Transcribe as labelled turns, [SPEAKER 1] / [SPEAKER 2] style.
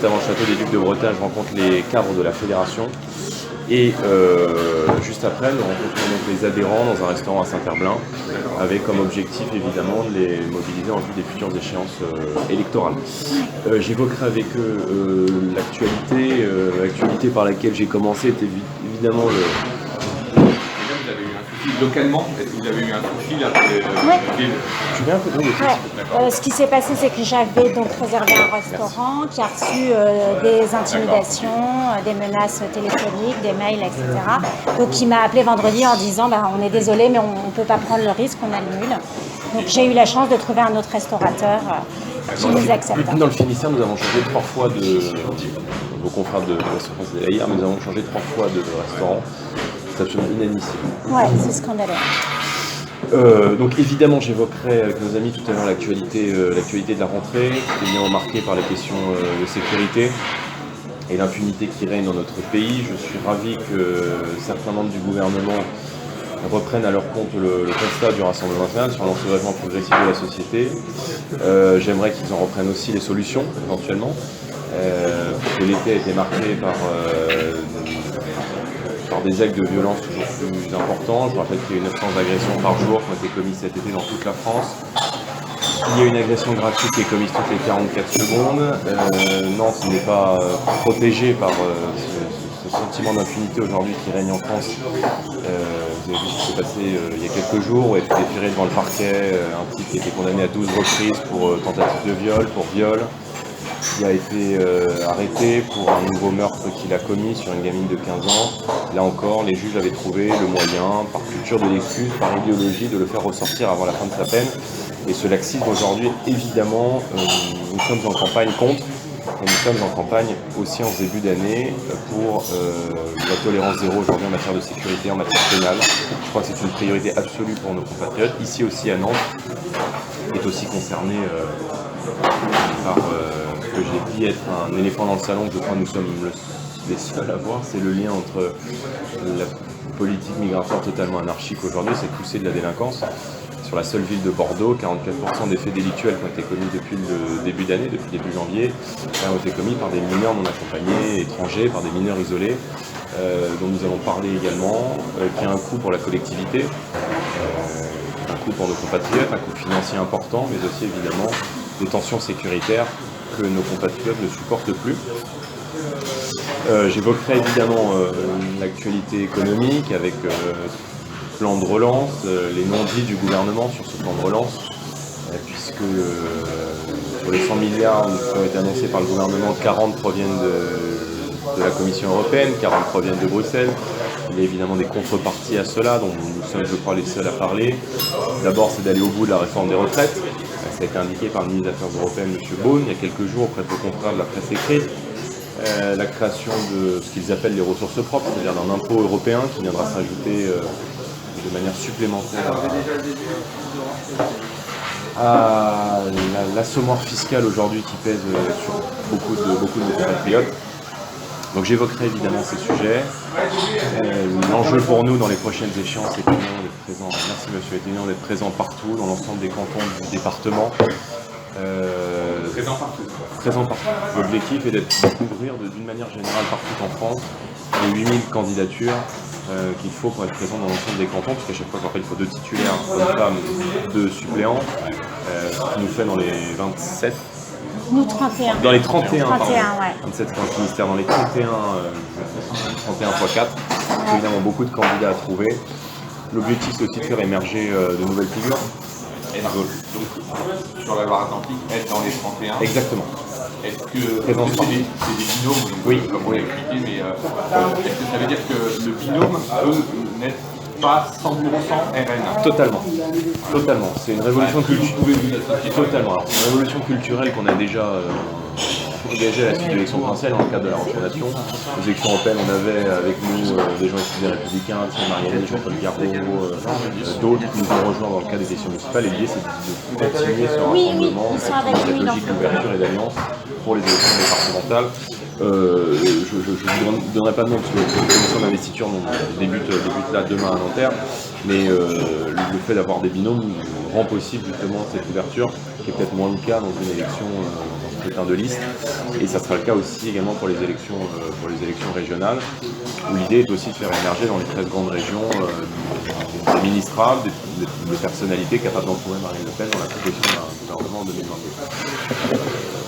[SPEAKER 1] avant le château des Ducs de Bretagne, je rencontre les cadres de la fédération. Et juste après, nous rencontrons donc les adhérents dans un restaurant à Saint-Herblain, avec comme objectif évidemment de les mobiliser en vue des futures échéances électorales. J'évoquerai avec eux l'actualité. L'actualité par laquelle j'ai commencé était évidemment le...
[SPEAKER 2] Vous avez eu un souci localement? Est-ce que vous avez eu un souci là?
[SPEAKER 1] Tu viens un peu de
[SPEAKER 3] Ce qui s'est passé, c'est que j'avais donc réservé un restaurant qui a reçu des intimidations, des menaces téléphoniques, des mails, etc. Donc il m'a appelé vendredi en disant on est désolé, mais on ne peut pas prendre le risque, on annule. Donc j'ai eu la chance de trouver un autre restaurateur qui nous accepte.
[SPEAKER 1] Dans le Finistère, nous avons changé 3 fois vos confrères de restaurant, c'était hier, mais nous avons changé 3 fois de restaurant. C'est absolument inadmissible.
[SPEAKER 3] Ouais, c'est scandaleux.
[SPEAKER 1] Donc évidemment, j'évoquerai avec nos amis tout à l'heure l'actualité de la rentrée, qui est bien remarquée par les questions de sécurité et l'impunité qui règne dans notre pays. Je suis ravi que certains membres du gouvernement reprennent à leur compte le constat du Rassemblement national sur l'ensauvagement progressif de la société. J'aimerais qu'ils en reprennent aussi les solutions, éventuellement. Parce que l'été a été marqué par des actes de violence toujours plus importants. Je rappelle qu'il y a eu 900 agressions par jour qui ont été commises cet été dans toute la France. Il y a une agression gratuite qui est commise toutes les 44 secondes. Nantes n'est pas protégé par ce sentiment d'impunité aujourd'hui qui règne en France. Vous avez vu ce qui s'est passé il y a quelques jours, où a été déféré devant le parquet un type qui a été condamné à 12 reprises pour tentative de viol, pour viol. Il a été arrêté pour un nouveau meurtre qu'il a commis sur une gamine de 15 ans. Là encore, les juges avaient trouvé le moyen, par culture de l'excuse, par idéologie, de le faire ressortir avant la fin de sa peine. Et ce laxisme aujourd'hui, évidemment, nous sommes en campagne contre, et nous sommes en campagne aussi en ce début d'année pour la tolérance zéro aujourd'hui en matière de sécurité, en matière pénale. Je crois que c'est une priorité absolue pour nos compatriotes. Ici aussi à Nantes, qui est aussi concerné par ce que j'ai dit être un éléphant dans le salon, que je crois que nous sommes les seuls à voir, c'est le lien entre la politique migratoire totalement anarchique aujourd'hui, cette poussée de la délinquance. Sur la seule ville de Bordeaux, 44% des faits délictuels qui ont été commis depuis le début d'année, depuis début janvier, ont été commis par des mineurs non accompagnés, étrangers, par des mineurs isolés, dont nous allons parler également, qui a un coût pour la collectivité, un coût pour nos compatriotes, un coût financier important, mais aussi évidemment des tensions sécuritaires que nos compatriotes ne supportent plus. J'évoquerai évidemment l'actualité économique avec plan de relance, les non-dits du gouvernement sur ce plan de relance, puisque sur les 100 milliards qui ont été annoncés par le gouvernement, 40 proviennent de la Commission européenne, 40 proviennent de Bruxelles. Il y a évidemment des contreparties à cela, dont nous sommes, je crois, les seuls à parler. D'abord, c'est d'aller au bout de la réforme des retraites. Ça a été indiqué par le ministre des Affaires européennes, M. Beaune, il y a quelques jours auprès de vos confrères de la presse écrite. La création de ce qu'ils appellent les ressources propres, c'est-à-dire d'un impôt européen qui viendra s'ajouter de manière supplémentaire à l'assommoir fiscal aujourd'hui qui pèse sur beaucoup de nos compatriotes. Donc j'évoquerai évidemment ces sujets. L'enjeu pour nous dans les prochaines échéances est d'être présent, merci monsieur, est d'être présent partout, dans l'ensemble des cantons du département. Présent partout. L'objectif est de couvrir d'une manière générale partout en France les 8000 candidatures qu'il faut pour être présent dans l'ensemble des cantons, parce qu'à chaque fois, je rappelle, il faut 2 titulaires, une femme, 2 suppléants, ce qui nous fait dans les 27.
[SPEAKER 3] Nous, 31.
[SPEAKER 1] Dans les 31,
[SPEAKER 3] 31, ouais.
[SPEAKER 1] 27 dans le ministère, dans les 31, 31 x 4. Évidemment, beaucoup de candidats à trouver. L'objectif, c'est aussi de faire émerger de nouvelles figures.
[SPEAKER 2] Donc, sur la Loire-Atlantique, être dans les 31.
[SPEAKER 1] Exactement.
[SPEAKER 2] Est-ce que c'est des binômes, donc,
[SPEAKER 1] oui,
[SPEAKER 2] comme on l'a expliqué, mais est-ce que ça veut dire que le binôme peut n'être pas 100% RN?
[SPEAKER 1] Totalement. Totalement. C'est une révolution culturelle. Totalement. Alors, c'est une révolution culturelle qu'on a déjà engagée à la suite de l'élection présidentielle dans le cadre de la refondation. Aux élections européennes, on avait avec nous des gens issus des Républicains, Thierry Mariani, Jean-Paul Garot, d'autres qui nous ont rejoints dans le cadre des élections municipales. Et l'idée, c'est de continuer ce rassemblement, cette logique d'ouverture et d'alliance pour les élections départementales. Je ne vous donnerai pas de nom parce que la commission d'investiture débute là demain à Nanterre, mais le fait d'avoir des binômes rend possible justement cette ouverture, qui est peut-être moins le cas dans une élection scrutin de liste. Et ça sera le cas aussi également pour les élections régionales, où l'idée est aussi de faire émerger dans les 13 grandes régions des ministrables, des personnalités capables d'entourer Marine Le Pen dans la protection d'un gouvernement en 2022.